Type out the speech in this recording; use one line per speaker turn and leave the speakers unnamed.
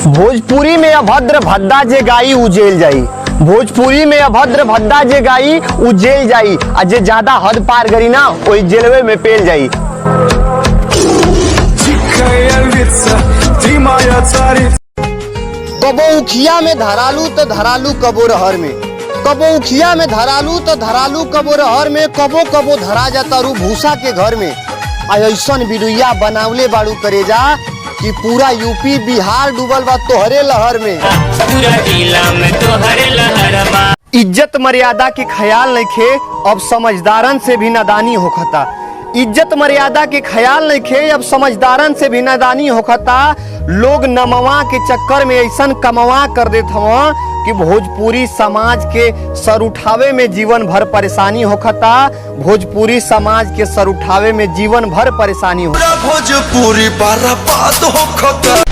भोजपुरी में अभद्र भद्दा जे गाई उजेल जाई। भोजपुरी में अभद्र भद्दा जे गाई उजेल जाई आ जे ज्यादा हद पार करी ना वही जेलवे में पेल जाई। कबो उखिया में धरालू तो धरालू कबो रहर में, कबो उखिया में धरालू तो धरालू कबो रहर में, कबो कबो धरा जाता रू भूसा के घर में। ऐसन बिरुइया बनावले बाड़ू करेजा कि पूरा यूपी बिहार डूबल बा तोहरे लहर में।
पूरा जिला में तोहरे लहर बा।
इज्जत मर्यादा के ख्याल नइखे अब समझदारन से भी नादानी होखता। इज्जत मर्यादा के ख्याल नइखे अब समझदारन से भी नादानी होखता। लोग नमवा के चक्कर में ऐसन कमवा कर देत हवा कि भोजपुरी समाज के सर उठावे में जीवन भर परेशानी होखता। भोजपुरी समाज के सर उठावे में जीवन भर परेशानी होखता।
भोजपुरी बर्बाद होखता।